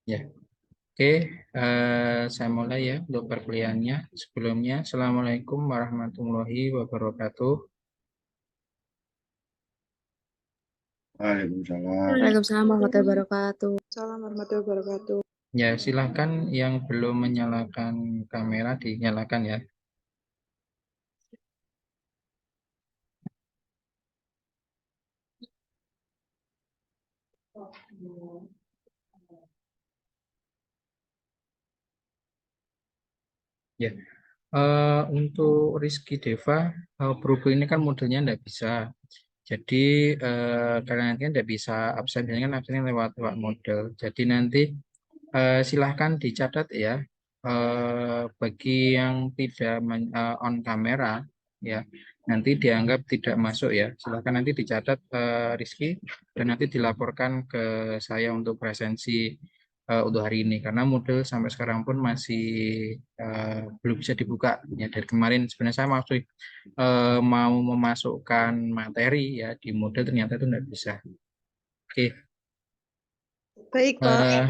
Ya, oke. Saya mulai ya untuk perkuliahannya. Sebelumnya, Assalamualaikum warahmatullahi wabarakatuh. Waalaikumsalam. Waalaikumsalam warahmatullahi wabarakatuh. Salam warahmatullahi wabarakatuh. Ya, silahkan yang belum menyalakan kamera dinyalakan ya. Ya, untuk Rizky Deva, berhubung ini kan modelnya tidak bisa. Jadi karena nanti tidak bisa absen, biasanya kan absennya lewat model. Jadi nanti silahkan dicatat ya. Bagi yang tidak on kamera, ya nanti dianggap tidak masuk ya. Silahkan nanti dicatat Rizky dan nanti dilaporkan ke saya untuk presensi untuk hari ini karena model sampai sekarang pun masih belum bisa dibuka ya. Dari kemarin sebenarnya saya masih mau memasukkan materi ya di model, ternyata itu tidak bisa. Oke. Baik, Pak. eh,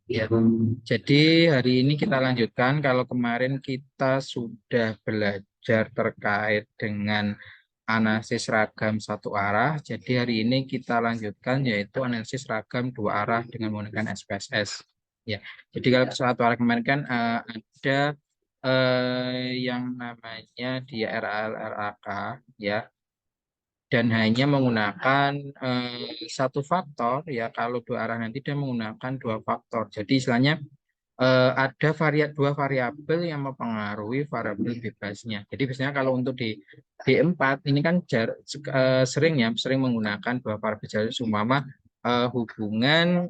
Ya, jadi hari ini kita lanjutkan. Kalau kemarin kita sudah belajar terkait dengan analisis ragam satu arah, jadi hari ini kita lanjutkan yaitu analisis ragam dua arah dengan menggunakan SPSS. Ya, jadi kalau satu arah kemarin kan ada yang namanya dia RAL RAK ya, dan hanya menggunakan satu faktor ya. Kalau dua arah nanti dia menggunakan dua faktor. Jadi istilahnya ada dua variabel yang mempengaruhi variabel bebasnya. Jadi biasanya kalau untuk di D4 ini kan sering menggunakan dua variabel jalur seumpama hubungan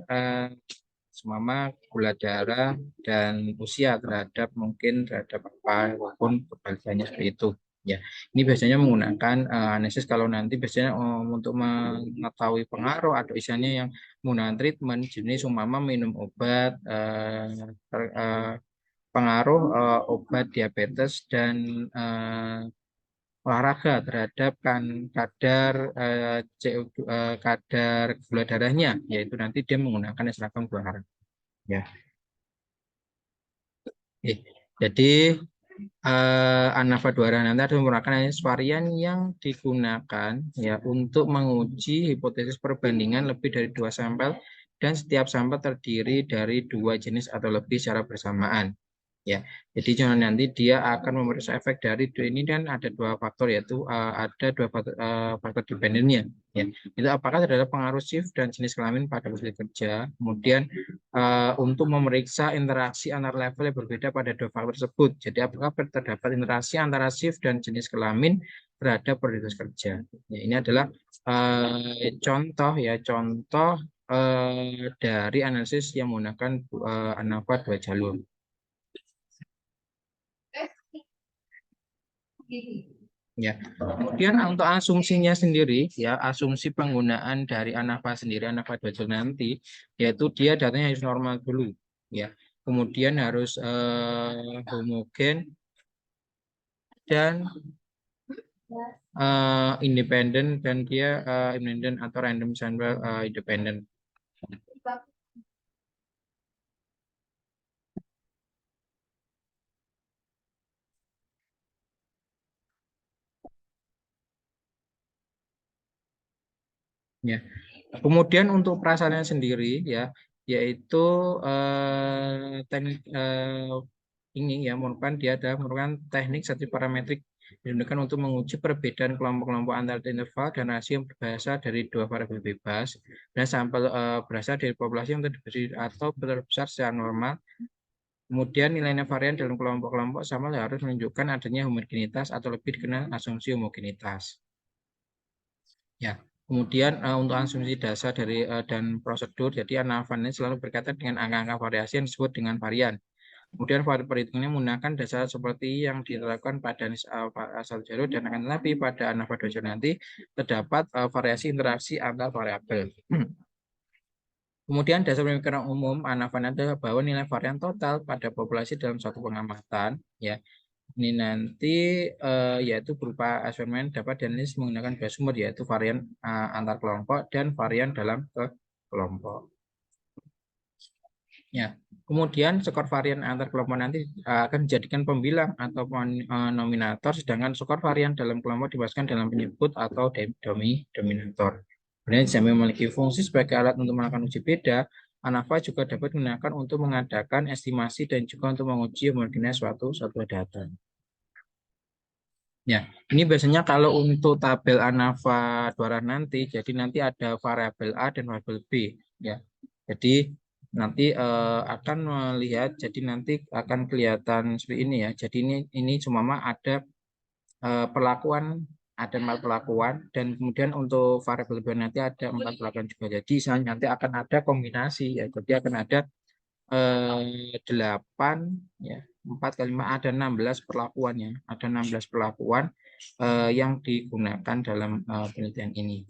seumpama gula darah dan usia terhadap apa walaupun kebalikannya seperti itu. Ya, ini biasanya menggunakan analisis kalau nanti biasanya untuk mengetahui pengaruh atau isinya yang menggunakan treatment jenis umpama minum obat pengaruh obat diabetes dan olahraga terhadap kadar CO2, kadar gula darahnya, yaitu nanti dia menggunakan seragam dua arah. Ya, jadi ANAVA 2 nanti ada merupakan varian yang digunakan ya untuk menguji hipotesis perbandingan lebih dari dua sampel dan setiap sampel terdiri dari dua jenis atau lebih secara bersamaan. Ya, jadi jangan nanti dia akan memeriksa efek dari ini dan ada dua faktor yaitu ada dua faktor dependennya. Ya, itu apakah terhadap pengaruh shift dan jenis kelamin pada hasil kerja. Kemudian untuk memeriksa interaksi antar level yang berbeda pada dua faktor tersebut. Jadi apakah terdapat interaksi antara shift dan jenis kelamin terhadap produktivitas kerja. Ya, ini adalah contoh ya contoh dari analisis yang menggunakan ANAVA 2 jalur. Ya, kemudian untuk asumsinya sendiri, ya asumsi penggunaan dari ANAVA sendiri, ANAVA 2 jalur nanti, yaitu dia datanya harus normal dulu, ya. Kemudian harus homogen dan independen dan dia independen atau random sample independen. Ya. Kemudian untuk perasaannya sendiri ya, yaitu teknik ini ya merupakan dia adalah merupakan teknik statistik parametrik digunakan untuk menguji perbedaan kelompok-kelompok antar interval dan rasio yang berasal dari dua variabel bebas dan sampel berasal dari populasi yang terdiri atau terbesar secara normal. Kemudian nilainya varian dalam kelompok-kelompok sama harus menunjukkan adanya homogenitas atau lebih dikenal asumsi homogenitas. Ya, kemudian untuk asumsi dasar dari dan prosedur, jadi ANAVA ini selalu berkaitan dengan angka-angka variasi yang disebut dengan varian. Kemudian perhitungannya menggunakan dasar seperti yang diterapkan pada asal jalur dan akan tetapi pada ANAVA 2 jalur nanti terdapat variasi interaksi antar variabel. Kemudian dasar pemikiran umum ANAVA adalah bahwa nilai varian total pada populasi dalam suatu pengamatan ya ini nanti yaitu berupa eksperimen dapat dianalisis menggunakan dua sumber yaitu varian antar kelompok dan varian dalam kelompok. Ya, kemudian skor varian antar kelompok nanti akan dijadikan pembilang atau nominator, sedangkan skor varian dalam kelompok dimasukkan dalam penyebut atau dominator. Kemudian jika memiliki fungsi sebagai alat untuk melakukan uji beda, ANAVA juga dapat digunakan untuk mengadakan estimasi dan juga untuk menguji homogenitas suatu data. Ya, ini biasanya kalau untuk tabel ANAVA 2 arah nanti, jadi nanti ada variabel A dan variabel B. Ya, jadi nanti akan melihat, jadi nanti akan kelihatan seperti ini ya. Jadi ini cuma ada perlakuan, ada 4 perlakuan, dan kemudian untuk variabel B nanti ada 4 perlakuan juga. Jadi nanti akan ada kombinasi ya. Jadi akan ada 8 ya, 4 kali 5 ada 16 perlakuannya, ada 16 perlakuan yang digunakan dalam penelitian ini.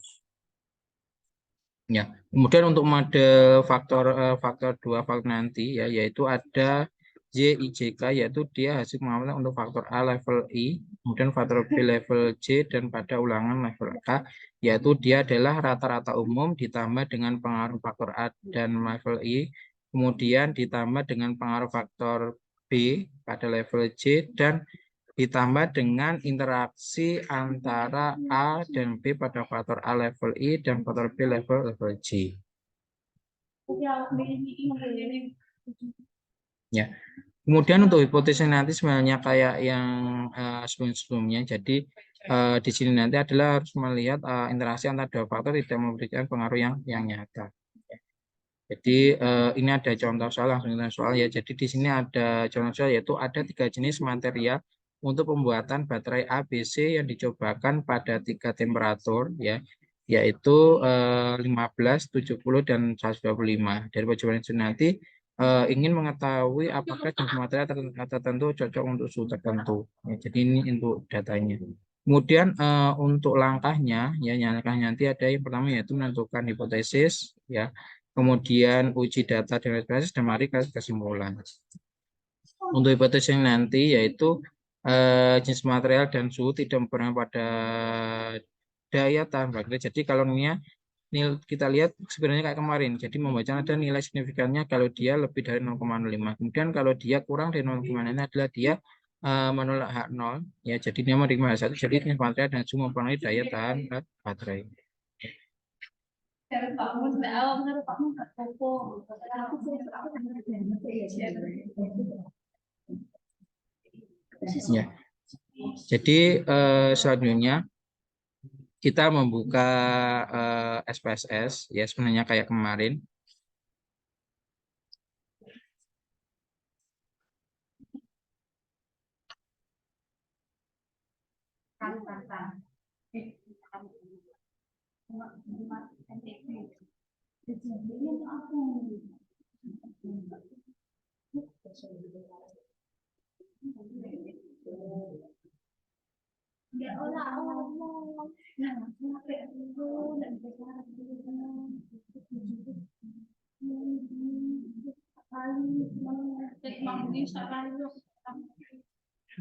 Ya, kemudian untuk model faktor 2 faktor nanti ya, yaitu ada JIJK, yaitu dia hasil pengamatan untuk faktor A level I, kemudian faktor B level J, dan pada ulangan level K, yaitu dia adalah rata-rata umum ditambah dengan pengaruh faktor A dan level I, kemudian ditambah dengan pengaruh faktor B pada level J, dan ditambah dengan interaksi antara A dan B pada faktor A level I dan faktor B level J. Ya. Kemudian untuk hipotesis nanti sebenarnya kayak yang sebelum-sebelumnya. Jadi di sini nanti adalah harus melihat interaksi antara dua faktor tidak memberikan pengaruh yang nyata. Jadi ini ada contoh soal, langsung kita soal ya. Jadi di sini ada contoh soal, yaitu ada 3 jenis material untuk pembuatan baterai ABC yang dicobakan pada 3 temperatur ya, yaitu 15, 70, dan 125. Dari percobaan itu nanti ingin mengetahui apakah jenis material tertentu cocok untuk suhu tertentu. Ya, jadi ini untuk datanya. Kemudian untuk langkahnya ya, nanti ada yang pertama yaitu menentukan hipotesis ya, kemudian uji data dan ekspektasi, dan mari ke kesimpulan. Untuk hipotesis nanti yaitu jenis material dan suhu tidak berpengaruh pada daya tahan baterai. Jadi kalau kita lihat sebenarnya kayak kemarin. Jadi membaca ada nilai signifikannya kalau dia lebih dari 0,05. Kemudian kalau dia kurang dari 0,5 ini adalah dia menolak H0 ya. Jadi dia menerima H1. Jadi jenis material dan suhu mempengaruhi daya tahan baterai. Ya. Jadi selanjutnya kita membuka SPSS ya, sebenarnya kayak kemarin.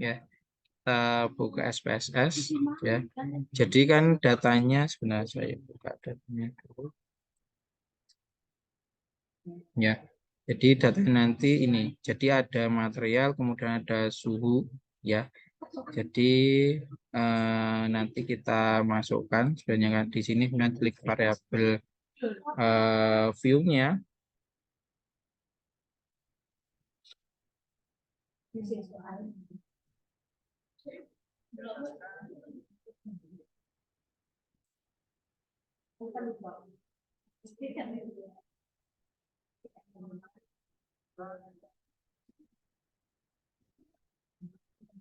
Ya, kita buka SPSS ya. Jadi kan datanya sebenarnya saya buka datanya dulu. Ya. Jadi data nanti ini. Jadi ada material, kemudian ada suhu ya. Jadi nanti kita masukkan sebenarnya kan di sini, kemudian klik variabel view-nya.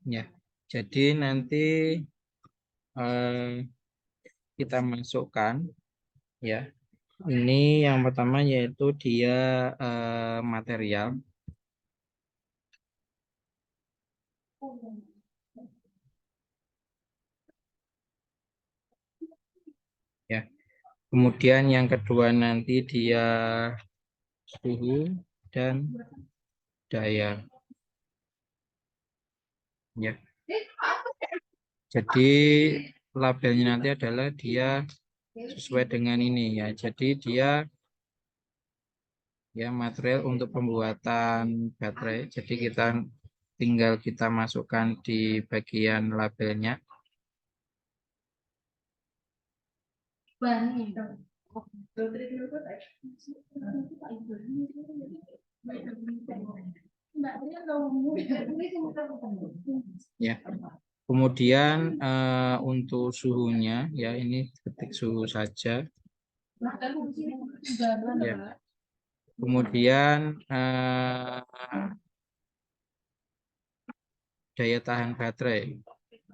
Ya, jadi nanti kita masukkan ya. Ini yang pertama yaitu dia material. Ya. Kemudian yang kedua nanti dia suhu dan daya. Ya. Jadi labelnya nanti adalah dia sesuai dengan ini ya. Jadi dia ya, material untuk pembuatan baterai. Jadi tinggal kita masukkan di bagian labelnya. Ya. Kemudian untuk suhunya, ya ini ketik suhu saja. Ya. Kemudian daya tahan baterai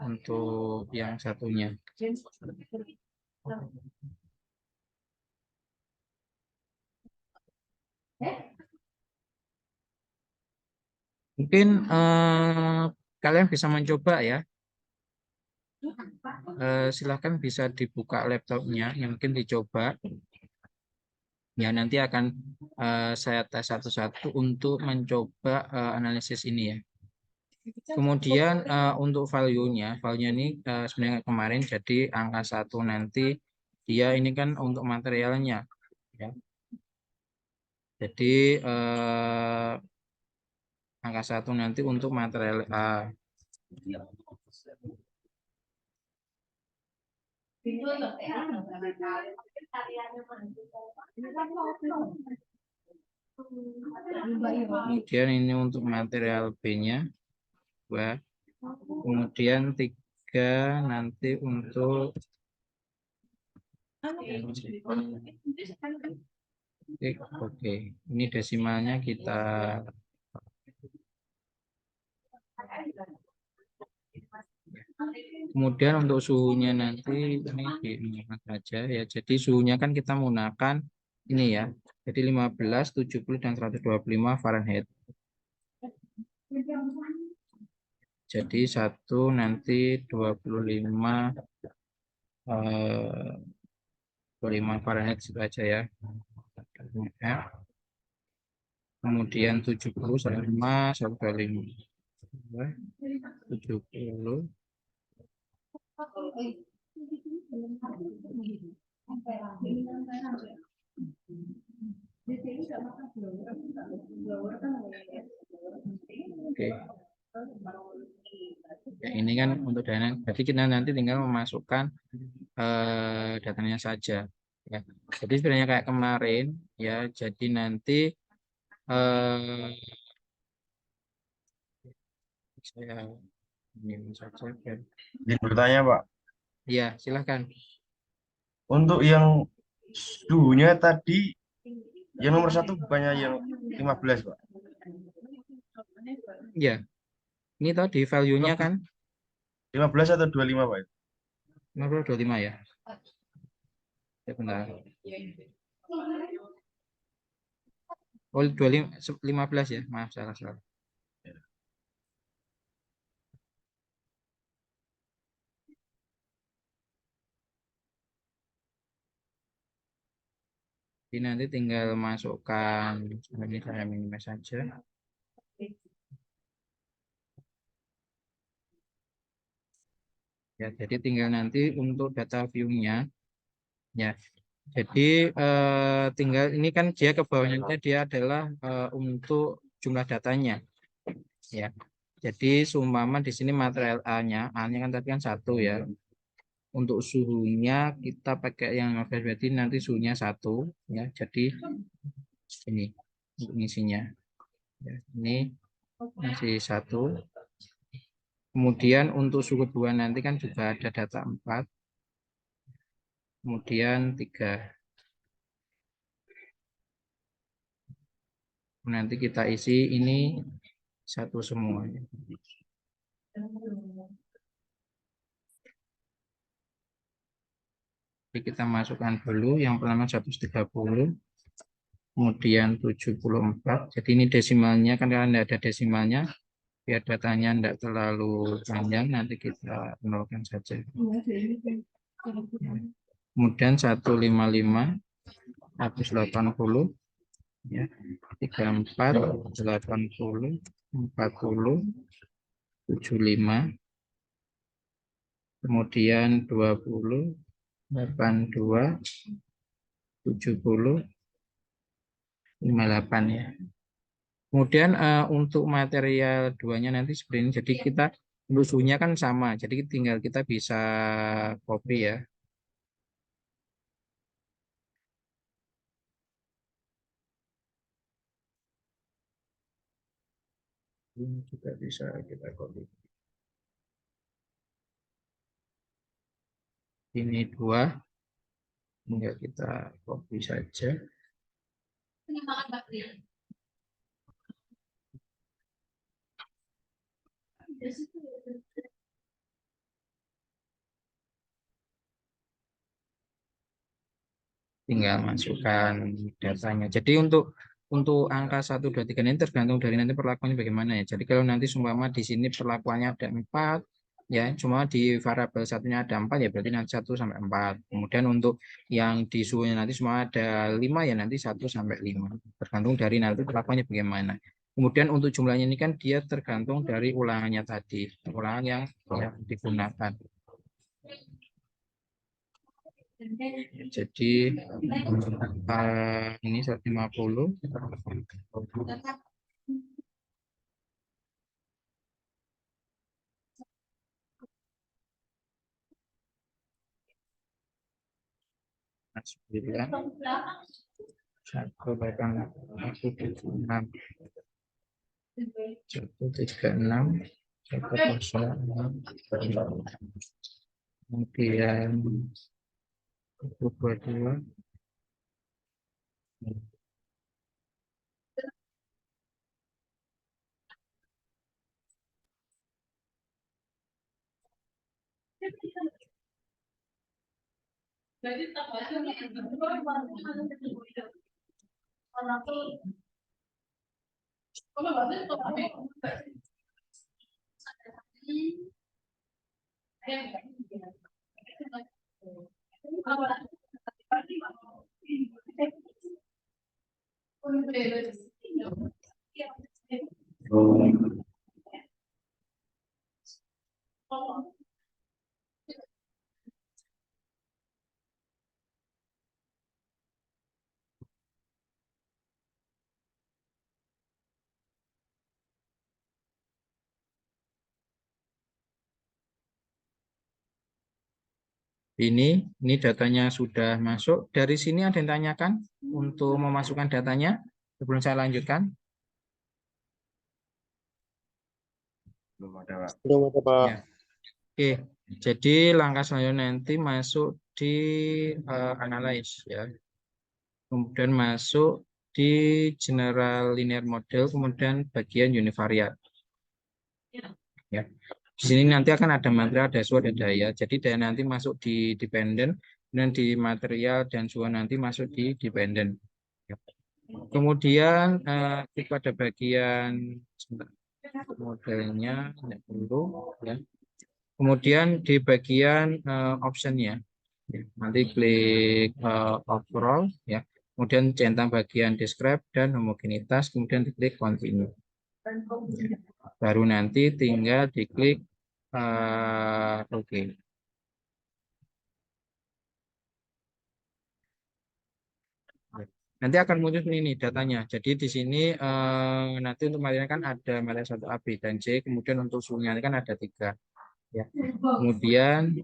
untuk yang satunya. Mungkin kalian bisa mencoba ya. Silahkan bisa dibuka laptopnya, yang mungkin dicoba. Ya, nanti akan saya tes satu-satu untuk mencoba analisis ini ya. Kemudian untuk value-nya ini sebenarnya kemarin jadi angka 1 nanti dia ini kan untuk materialnya ya. Jadi angka 1 nanti untuk material A. Kemudian ini untuk material B-nya. Kemudian 3 nanti untuk Oke, ini desimalnya kita kemudian untuk suhunya nanti ini saja ya. Jadi suhunya kan kita menggunakan ini ya. Jadi 15, 70 dan 125 Fahrenheit. Jadi 1 nanti 25 Fahrenheit itu aja ya. Kemudian 70 sama 125. 70. Oke. Ya, ini kan untuk dana. Jadi kita nanti tinggal memasukkan datanya saja. Ya. Jadi sebenarnya kayak kemarin ya. Jadi nanti saya ini saja. Izin bertanya, Pak. Ya, silahkan. Untuk yang suhunya tadi, yang nomor 1 bukannya yang 15, Pak? Ya, ini tadi value-nya kan 15 atau 25, Pak? 25 ya. Ya, benar. Oh, 25, 15 ya. Maaf, salah. Jadi nanti tinggal masukkan ini saya minimize saja. Ya, jadi tinggal nanti untuk data view-nya ya. Jadi tinggal ini kan dia ke bawahnya dia adalah untuk jumlah datanya ya. Jadi seumpama di sini material A-nya kan tadi kan 1 ya. Untuk suhunya kita pakai yang 15, berarti nanti suhunya 1 ya. Jadi ini untuk ngisinya. Ya, ini masih 1. Kemudian untuk suhu 2 nanti kan juga ada data 4. Kemudian 3. Nanti kita isi ini 1 semua. Jadi kita masukkan dulu yang pertama 130. Kemudian 74. Jadi ini desimalnya kan kalau tidak ada desimalnya biar datanya tidak terlalu panjang, nanti kita nolkan saja. Kemudian 155 habis 80 ya, 34 80 40 75, kemudian 20 82 70 58 ya. Kemudian untuk material duanya nanti seperti ini. Jadi kita untuk suhunya kan sama. Jadi tinggal kita bisa copy ya. Ini juga bisa kita copy. Ini 2. Tinggal kita copy saja. Tinggal masukkan datanya. Jadi untuk angka 1, 2, 3 ini tergantung dari nanti perlakuannya bagaimana ya. Jadi kalau nanti seumpama di sini perlakuannya ada 4 ya, cuma di variabel satunya ada 4 ya, berarti nanti 1 sampai 4. Kemudian untuk yang di suhunya nanti semua ada 5 ya, nanti 1 sampai 5. Tergantung dari nanti perlakuannya bagaimana. Kemudian untuk jumlahnya ini kan dia tergantung dari ulangannya tadi, ulangan yang digunakan. Jadi ini 150. Sembilan 186 136 106 kemudian 122 ini datanya sudah masuk. Dari sini ada yang tanyakan untuk memasukkan datanya sebelum saya lanjutkan. Belum ada, Pak. Belum ada, Pak. Ya. Oke, jadi langkah selanjutnya nanti masuk di analyze ya. Kemudian masuk di general linear model, kemudian bagian univariate. Ya. Di sini nanti akan ada material, ada suhu, ada daya. Jadi daya nanti masuk di dependent, dan di material dan suhu nanti masuk di dependent. Ya. Kemudian kita ada bagian modelnya dulu ya. Kemudian di bagian optionnya, ya, nanti klik overall ya. Kemudian centang bagian describe dan homogenitas, kemudian diklik continue. Baru nanti tinggal diklik OK. Nanti akan muncul ini datanya. Jadi di sini nanti untuk material kan ada material 1A, B, dan C. Kemudian untuk suhunya kan ada 3. Ya. Kemudian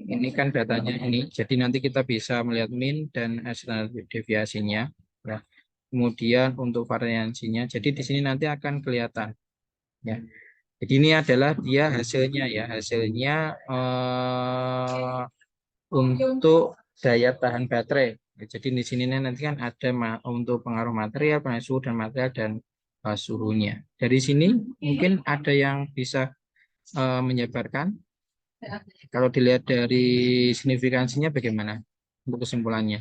ini kan datanya ini. Jadi nanti kita bisa melihat mean dan standar deviasinya. Ya. Kemudian untuk variansinya. Jadi di sini nanti akan kelihatan. Ya. Jadi ini adalah dia hasilnya ya. Hasilnya untuk daya tahan baterai. Jadi di sini nanti kan ada untuk pengaruh material, pengaruh suhu dan material dan suhunya. Dari sini mungkin ada yang bisa menyebarkan. Kalau dilihat dari signifikansinya bagaimana untuk kesimpulannya?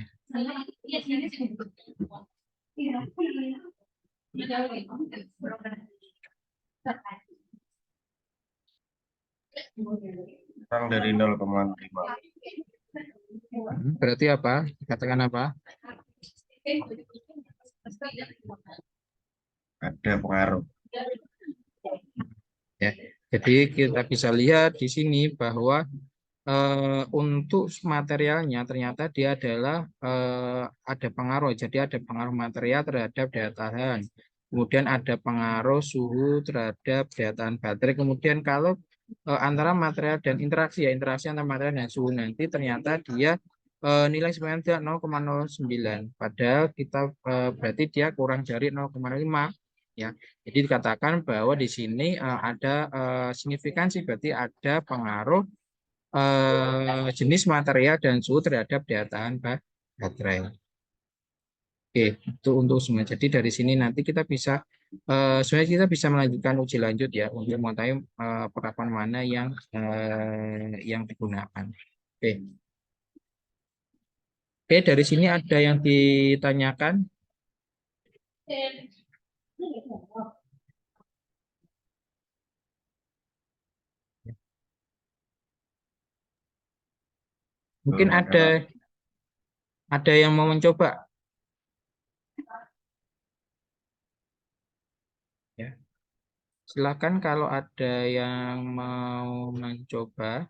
Kurang dari 0,5. Berarti apa? Katakan apa? Ada pengaruh. Ya. Jadi kita bisa lihat di sini bahwa untuk materialnya ternyata dia adalah ada pengaruh. Jadi ada pengaruh material terhadap daya tahan. Kemudian ada pengaruh suhu terhadap daya tahan baterai. Kemudian kalau antara material dan interaksi ya interaksi antara material dan suhu nanti ternyata dia nilai sebenarnya 0,09. Padahal kita berarti dia kurang dari 0,5 ya. Jadi dikatakan bahwa di sini ada signifikansi berarti ada pengaruh jenis material dan suhu terhadap daya tahan baterai. Oke, itu untuk semua. Jadi dari sini nanti kita bisa sebenarnya kita bisa melanjutkan uji lanjut ya untuk mengetahui penerapan mana yang digunakan. Oke. Oke, dari sini ada yang ditanyakan? Mungkin ada yang mau mencoba ya. Silakan kalau ada yang mau mencoba.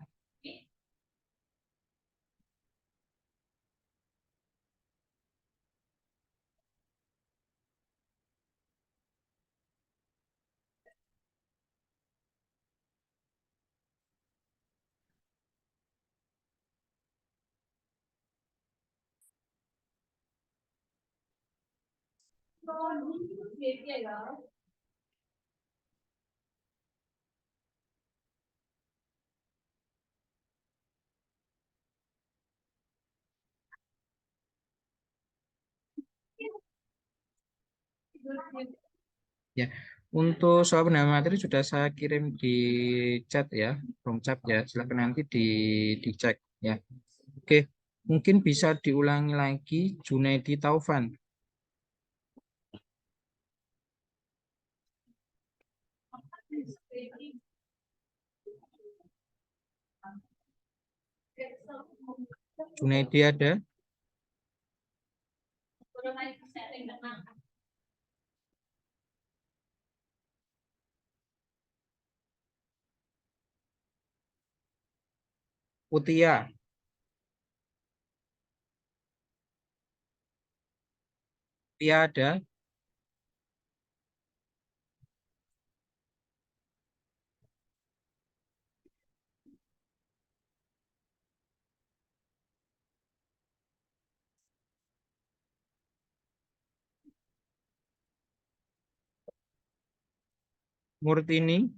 Ya, untuk soal penambahan materi sudah saya kirim di chat ya, from chat ya. Silakan nanti dicek ya. Oke, mungkin bisa diulangi lagi Junaidi Taufan. Junaidi ada? Utia, Utia ada? Murtini,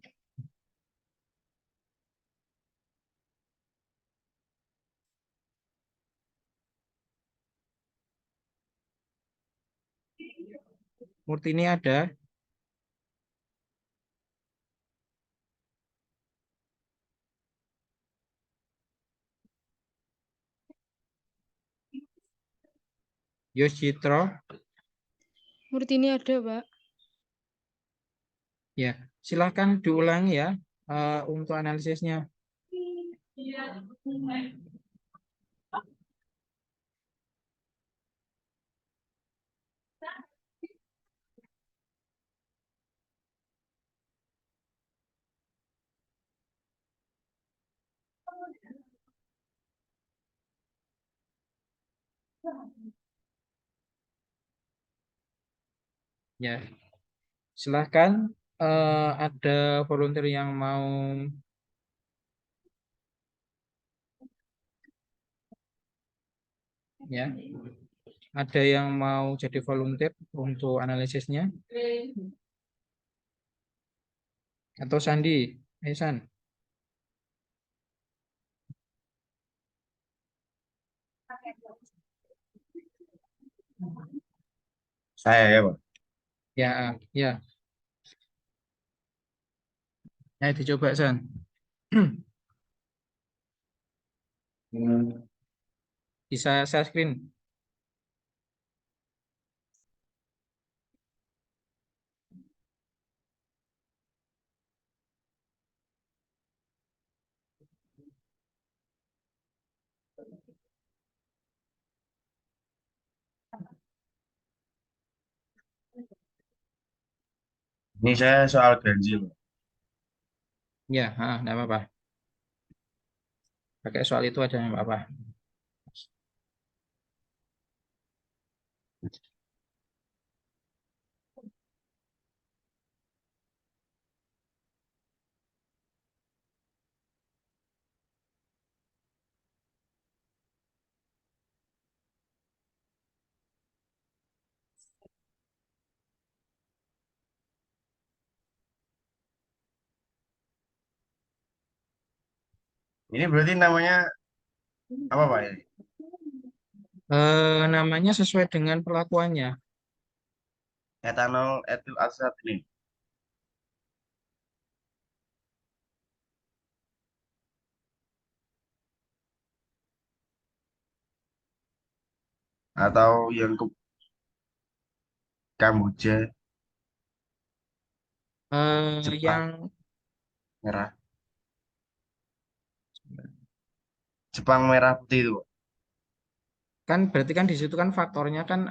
Murtini ada? Yoshitro, Murtini ada, Pak. ya. Silakan diulangi ya untuk analisisnya. Ya, silahkan ada volunteer yang mau ya, ada yang mau jadi volunteer untuk analisisnya atau Sandi, San. Saya ya, Pak. Ya, ya, ya dicoba San. Bisa share screen. Ini saya soal ganjil. Ya, enggak apa-apa. Pakai soal itu aja nggak apa-apa. Ini berarti namanya apa Pak ini? Namanya sesuai dengan perlakuannya. Etanol etil asetat ini. Atau yang ke Kamboja, Jepang Yang merah. Jepang merah putih itu, Pak. kan berarti kan di situ kan faktornya kan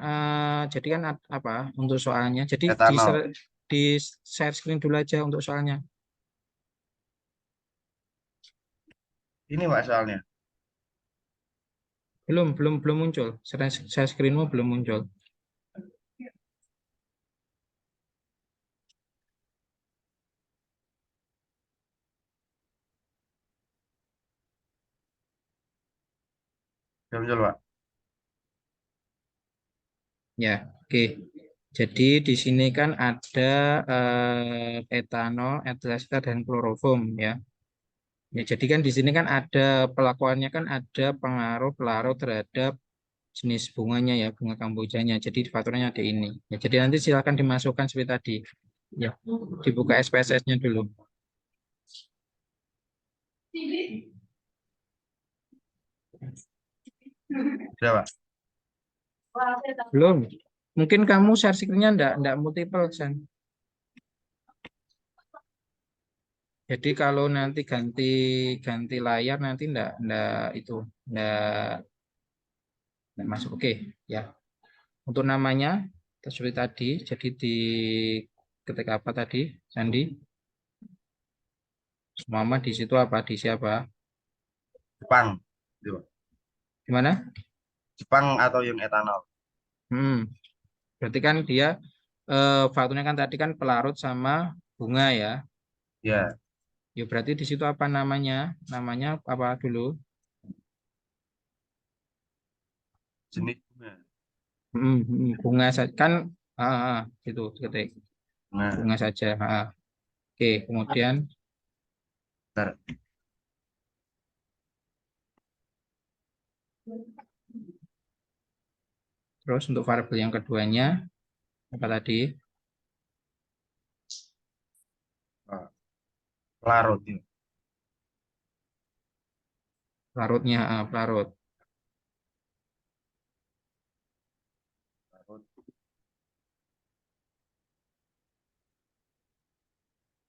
jadi kan apa untuk soalnya. Jadi Etanol. di share screen dulu aja untuk soalnya. Ini Pak soalnya. Belum muncul. Share screenmu belum muncul. Belum muncul Pak. Ya, oke. Jadi di sini kan ada etanol, etil asetat dan kloroform ya. Ya, jadi kan di sini kan ada pelakuannya kan ada pengaruh pelarut terhadap jenis bunganya ya, bunga kambojanya. Jadi faktornya ada ini. Ya, jadi nanti silakan dimasukkan seperti tadi. Ya, dibuka SPSS-nya dulu. Sudah Pak. Belum. Mungkin kamu share screen-nya enggak multiple, San. Jadi kalau nanti ganti ganti layar nanti enggak masuk. Oke, ya. Untuk namanya seperti tadi, jadi di ketik apa tadi, Sandi? Mama di situ apa? Di siapa? Jepang. Itu, Pak. Gimana? Jepang atau yang etanol. Hmm, berarti kan dia faktornya kan tadi kan pelarut sama bunga ya. Ya, Ya berarti di situ apa namanya? Namanya apa dulu? jenis bunga. Bunga saja kan itu ketik Nah, bunga saja. Oke, kemudian bentar. terus untuk variabel yang keduanya apa tadi? Pak. Larut. Ya. Larutnya, pelarut. Larut.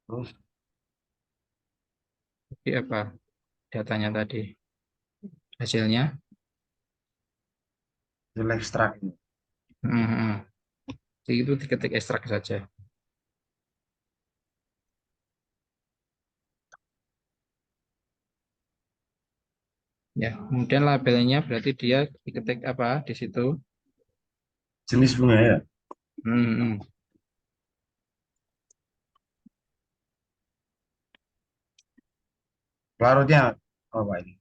Terus Jadi apa datanya tadi? Hasilnya? hasil ekstrak. Ini. Hmm, hmm. Jadi itu diketik ekstrak saja. Ya, kemudian labelnya berarti dia diketik apa di situ? Jenis bunga ya. Hmm. Larutnya apa ini?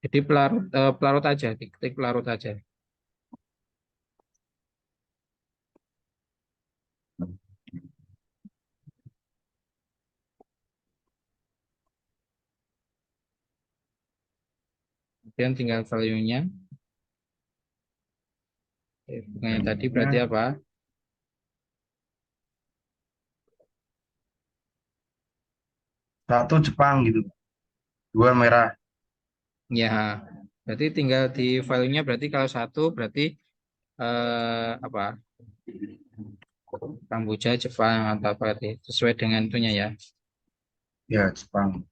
Jadi pelarut aja, diketik pelarut aja. Kemudian tinggal value-nya. Bunganya tadi berarti Bunganya apa? satu Jepang gitu. Dua merah. Ya, berarti tinggal di value-nya berarti kalau satu berarti apa? Kamboja, Jepang atau apa berarti sesuai dengan itunya ya. Ya, Jepang.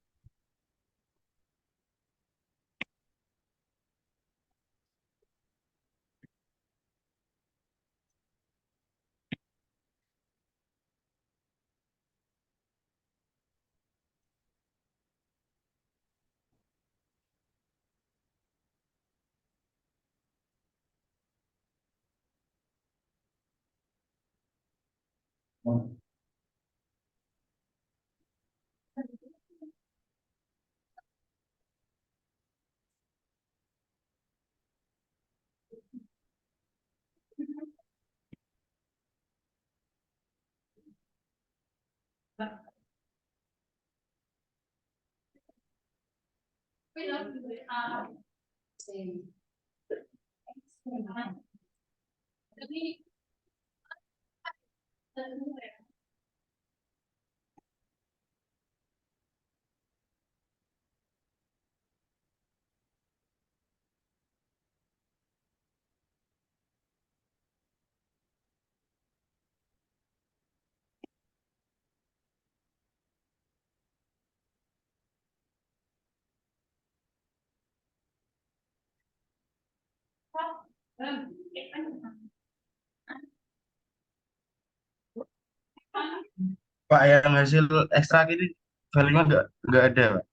Pak, yang hasil ekstrak ini value-nya nggak ada, Pak.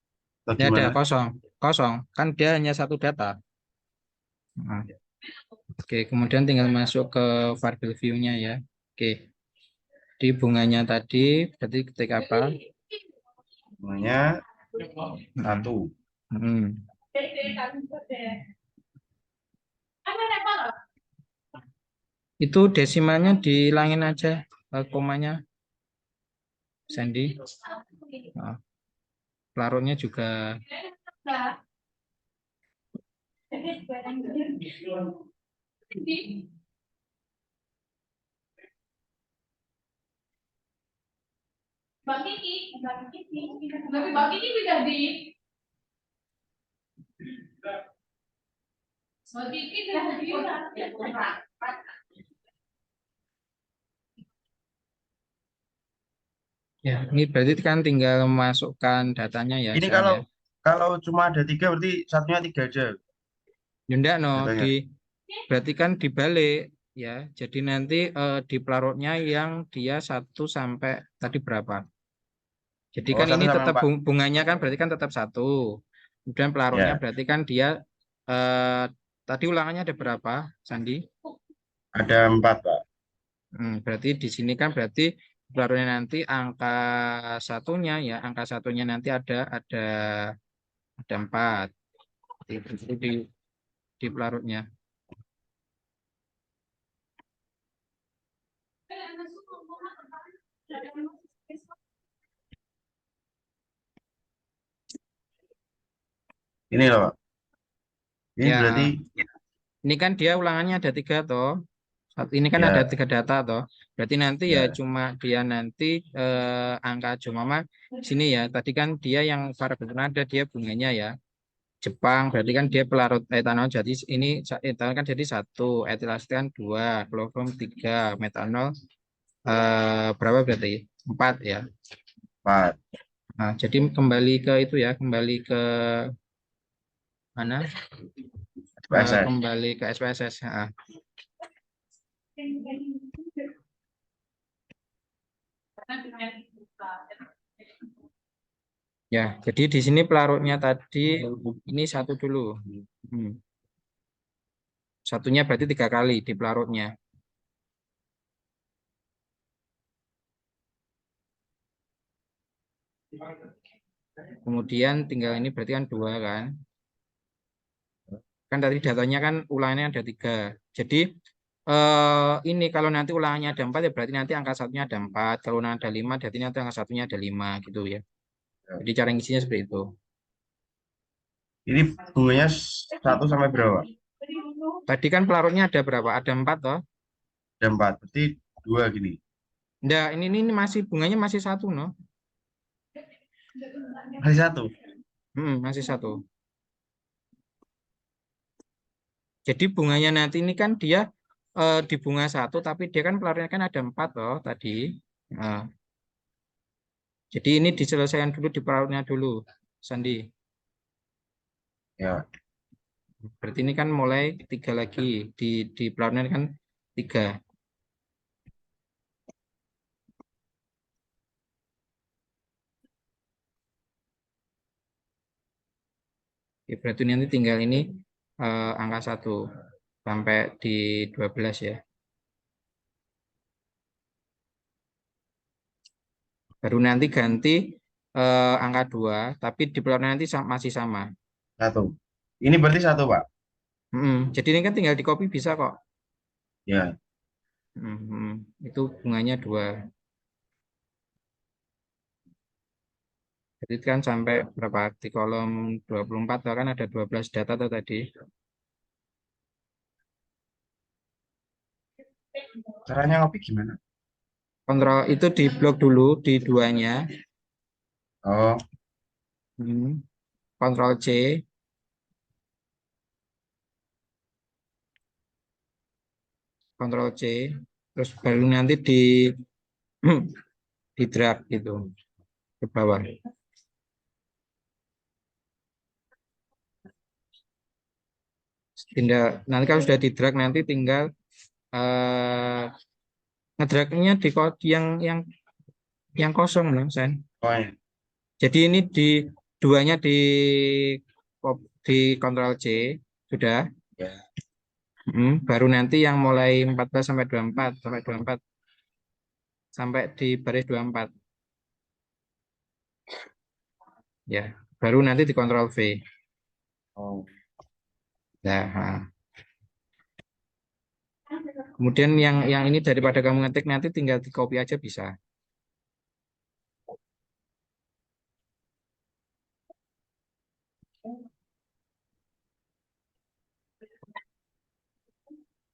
Atau Ya ada gimana? kosong, kosong. Kan dia hanya satu data. Nah, oke, kemudian tinggal masuk ke variable view-nya ya. Oke, di bunganya tadi berarti ketik apa? Namanya Hmm. 1. Hmm. Itu desimalnya dihilangin aja, komanya, Sandy. Nah, pelarutnya juga. Ya, ini berarti kan tinggal masukkan datanya ya, Ini San kalau ya. kalau cuma ada 3 berarti satunya 3 aja Ya, enggak, no, datanya. berarti kan dibalik ya. Jadi nanti di pelarutnya yang dia 1 sampai tadi berapa? Jadi Oh, kan satu ini sampai tetap empat. bunganya kan berarti kan tetap 1. Kemudian pelarutnya Ya, berarti kan dia eh, tadi ulangannya ada berapa, Sandi? ada 4, Pak. Berarti di sini kan berarti pelarutnya nanti angka satunya ya, angka satunya nanti ada 4. Itu di pelarutnya. Ini loh, Pak. Ini Ya, berarti ini kan dia ulangannya ada 3 toh. Ini kan ada ya, 3 data toh. Berarti nanti ya ya. cuma dia nanti angka cuma sini ya. Tadi kan dia yang variabel nada dia bunganya ya. Jepang berarti kan dia pelarut etanol jadi ini etanol kan jadi 1, etil asetat kan 2, kloroform 3, metanol berapa berarti? 4 ya. 4. Nah, jadi kembali ke itu ya, kembali ke mana? PSS. Kembali ke SPSS. Ah. Ya, jadi di sini pelarutnya tadi ini 1 dulu. Hmm. Satunya berarti 3 kali di pelarutnya. Kemudian tinggal ini berarti kan 2 kan. Kan tadi datanya kan ulangannya ada 3. Jadi ini kalau nanti ulangannya ada 4 ya berarti nanti angka satunya ada 4. Kalau ulangan ada 5 berarti nanti angka satunya ada 5 gitu ya. Jadi cara ngisinya seperti itu. Ini bunganya 1 sampai berapa? Tadi kan pelarutnya ada berapa? Ada 4 toh. Ada 4. Berarti 2 gini. Nah, ini masih bunganya masih 1 no. Masih 1. Masih 1. Jadi bunganya nanti ini kan dia di bunga 1 tapi dia kan pelarutnya kan ada 4 toh tadi. Nah, jadi ini diselesaikan dulu di pelarutnya dulu, Sandi. Ya. Berarti ini kan mulai 3 lagi di pelarutnya kan 3. Ya, berarti nanti tinggal ini angka 1 sampai di 12 ya. Baru nanti ganti angka 2, tapi di plotnya nanti masih sama. Satu. Ini berarti satu, Pak. Jadi ini kan tinggal di copy bisa kok. Ya. Itu bunganya 2. Jadi kan sampai berapa? Di kolom 24 kan ada 12 data tuh tadi. Caranya ngopi gimana? Kontrol itu di blok dulu di 2-nya. Oh, Kontrol C. Kontrol C. Terus baru nanti di drag gitu ke bawah. Nanti kalau sudah di drag nanti tinggal ngedragnya di yang kosong loh, Sen. oh ya. Jadi ini di 2-nya di Ctrl C sudah. Ya. Baru nanti yang mulai 14 sampai 24 sampai 24 sampai di baris 24. Ya, baru nanti di Ctrl V. Oh. Nah, kemudian yang ini daripada kamu ngetik nanti tinggal di copy aja bisa.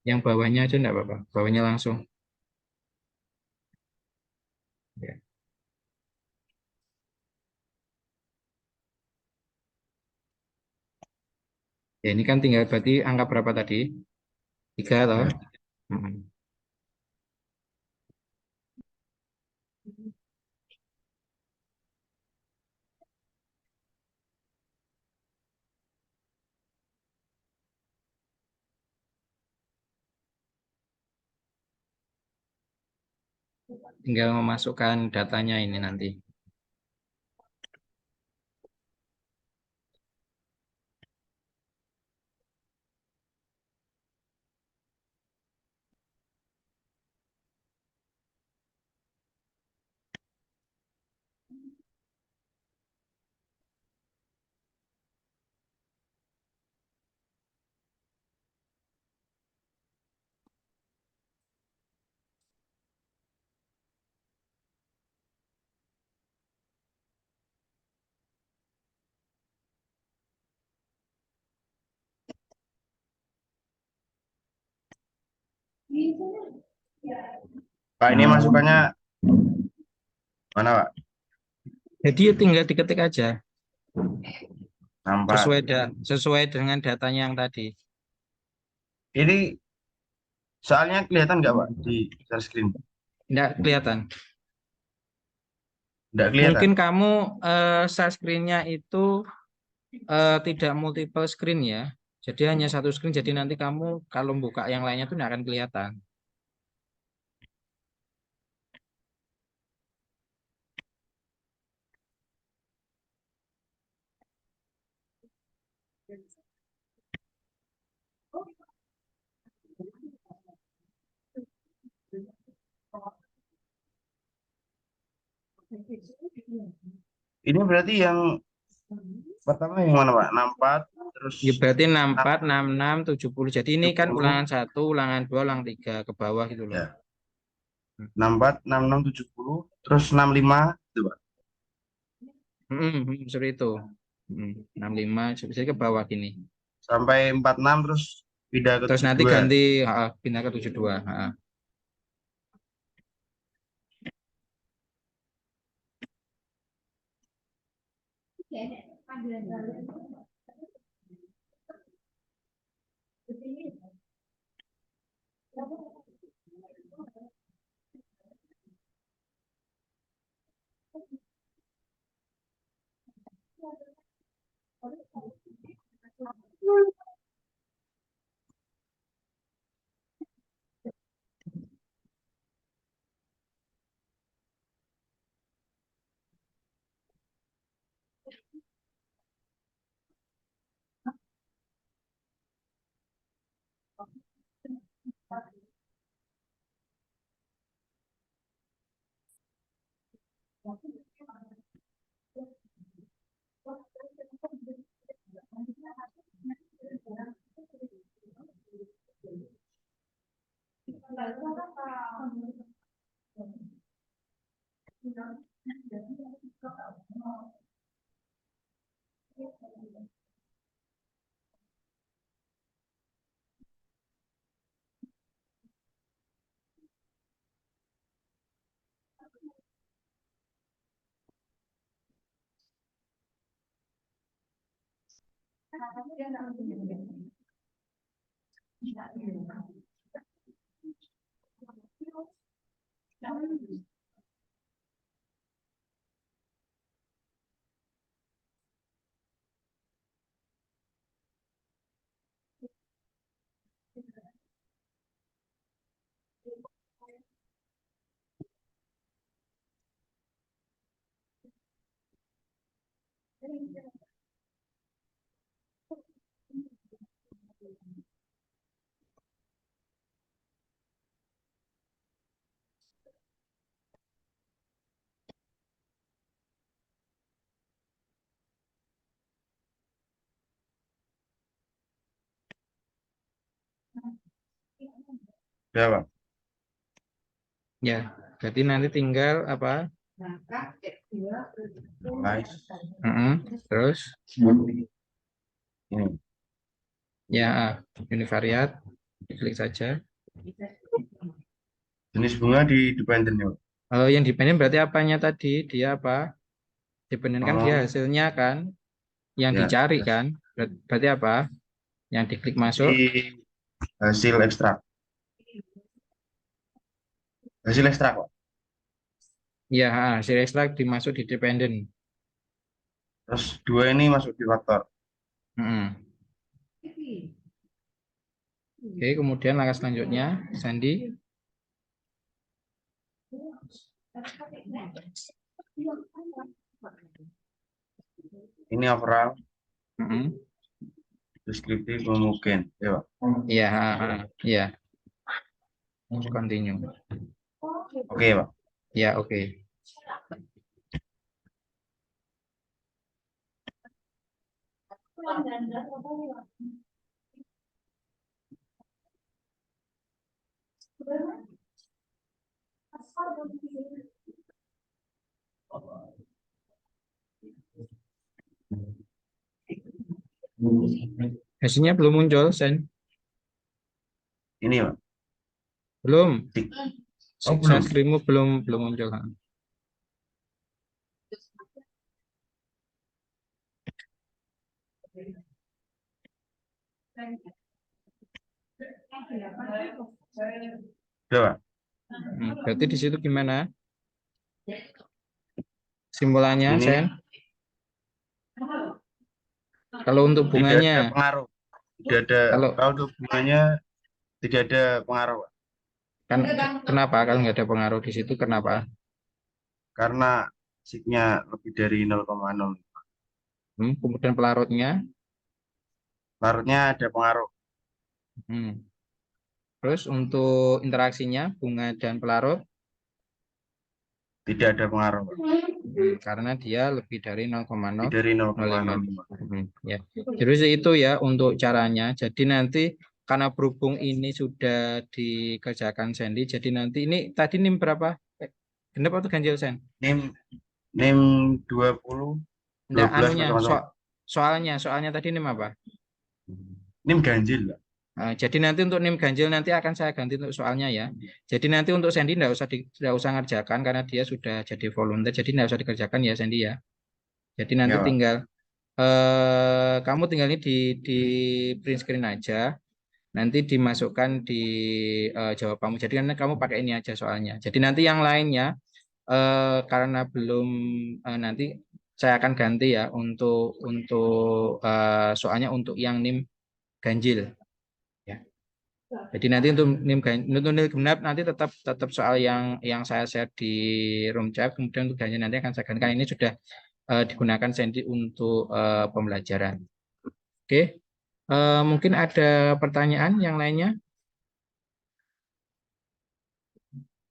Yang bawahnya aja enggak apa-apa, bawahnya langsung. Ya. Ya, ini kan tinggal berarti angka berapa tadi? 3 atau? Ya. Tinggal memasukkan datanya ini nanti. Pak, ini masukannya mana, Pak? Jadi ya tinggal diketik aja Nampak. sesuai dengan datanya yang tadi. Ini soalnya kelihatan nggak, Pak, di share screen? Tidak kelihatan. Nggak kelihatan. Mungkin kamu share screen-nya itu tidak multiple screen ya. Jadi hanya satu screen. Jadi nanti kamu kalau buka yang lainnya itu tidak akan kelihatan. Ini berarti yang pertama yang mana, Pak? 64, terus Ya, berarti 64, 66, 70. Jadi ini kan 70. ulangan 1, ulangan 2, ulangan 3 ke bawah gitu loh. Ya. 64, 66, 70, terus 65 itu, Pak. Seperti itu. 65, jadi ke bawah gini. Sampai 46 terus pindah ke Terus nanti 72. ganti pindah ke 72. Ya, Pak. Ya, jadi nanti tinggal apa? Mulai. Terus Ini. ya univariat, klik saja. Jenis bunga di dependen ya, Pak. Kalau yang dependen berarti apanya tadi? Dia apa? Dependen kan dia Oh, hasilnya kan, yang ya. dicari kan. Berarti apa? Yang diklik masuk. Di hasil ekstrak. Hasil ekstrak, Pak. Ya, hasil ekstrak dimasuk di dependen. Terus dua ini masuk di faktor. Mm-mm. Oke, kemudian langkah selanjutnya, Sandi. Ini overall, Mm-mm. deskriptif, mungkin. Ya, Pak. Iya, iya. Continue. Oke, Pak. Ya, oke. Hasilnya belum muncul, Sen. Ini, Pak. Belum. Tik. Oh, belum. Sukses remove belum muncul. Ya, Pak. Berarti di situ gimana? Simpulannya, Ini Sen? Kalau untuk tidak ada bunganya, pengaruh. Tidak ada, kalau kalau untuk bunganya tidak ada pengaruh, Pak. kan kenapa kalau nggak ada pengaruh di situ? Kenapa? Karena signya lebih dari 0,0. Kemudian pelarutnya, Larutnya ada pengaruh. hmm. Terus untuk interaksinya bunga dan pelarut, Tidak ada pengaruh, Pak. Karena dia lebih dari Lebih dari 0,005. 0,05. Ya. Jadi itu ya untuk caranya. Jadi nanti karena berhubung ini sudah dikerjakan Sandy, jadi nanti ini tadi NIM berapa? Genap atau ganjil, Sen? NIM NIM 20 Enggak, 12 anunya, 0,0. soalnya tadi NIM apa? NIM ganjil, Pak. Jadi nanti untuk NIM ganjil nanti akan saya ganti untuk soalnya ya. Jadi nanti untuk Sandy enggak usah ngerjakan karena dia sudah jadi volunteer. Jadi enggak usah dikerjakan ya Sandy ya. Jadi nanti Ya, Pak. tinggal kamu tinggal ini di print screen aja. Nanti dimasukkan di jawabanmu. Jadi nanti kamu pakai ini aja soalnya. Jadi nanti yang lainnya karena belum nanti saya akan ganti ya untuk soalnya untuk yang NIM ganjil. Ya. Jadi nanti untuk NIM genap nanti tetap soal yang saya share di room chat. Kemudian untuk ganjil nanti akan saya ganti. Karena ini sudah digunakan Sandy untuk pembelajaran. Oke. Mungkin ada pertanyaan yang lainnya?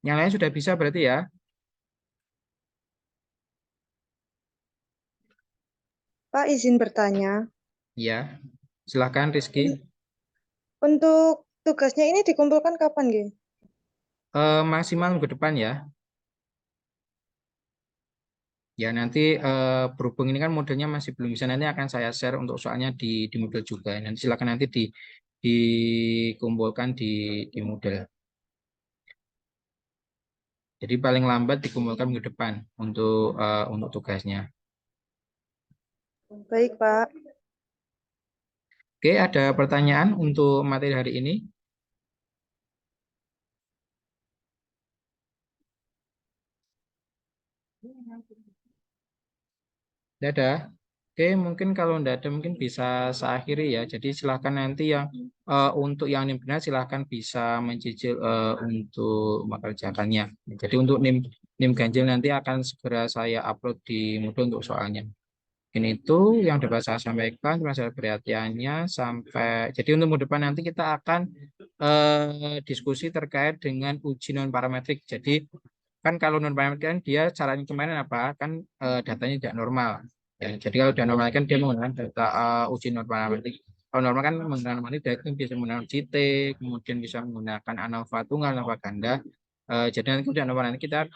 Yang lain sudah bisa berarti ya? Pak, izin bertanya. Ya, silahkan Rizky. Untuk tugasnya ini dikumpulkan kapan, Ge? Maksimal minggu depan ya. Ya nanti berhubung ini kan modelnya masih belum bisa, nanti akan saya share untuk soalnya di model juga. Nanti silakan nanti dikumpulkan di model. Jadi paling lambat dikumpulkan minggu depan untuk tugasnya. Baik, Pak. Oke, ada pertanyaan untuk materi hari ini? Tidak ada. Oke, mungkin kalau tidak ada mungkin bisa saya akhiri ya. Jadi silahkan nanti yang untuk yang NIM benar silahkan bisa mencicil untuk mengerjakannya. Jadi untuk NIM ganjil nanti akan segera saya upload di Moodle untuk soalnya. Ini itu yang dapat saya sampaikan. Terima kasih perhatiannya sampai. Jadi untuk minggu depan nanti kita akan diskusi terkait dengan uji non parametrik. Jadi kan kalau non parametrik kan dia caranya kemarin apa? Kan datanya tidak normal. Ya, jadi kalau udah normal kan dia menggunakan data uji non parametrik. Kalau normal kan menggunakan parametrik dia itu bisa menggunakan JT, kemudian bisa menggunakan ANOVA tunggal, ANOVA ganda. Jadi nanti udah normal nanti kita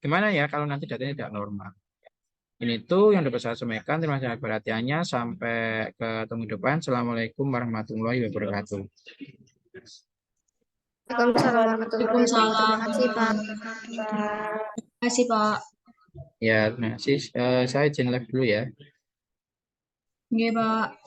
gimana ya kalau nanti datanya tidak normal. Ini tuh yang dapat saya sampaikan. Terima kasih atas perhatiannya. Sampai ketemu di depan. Assalamualaikum warahmatullahi wabarakatuh. Waalaikumsalam warahmatullahi wabarakatuh. Terima kasih, Pak. Terima kasih, Pak. Ya, terima kasih. Saya izin live dulu ya. Oke, Pak.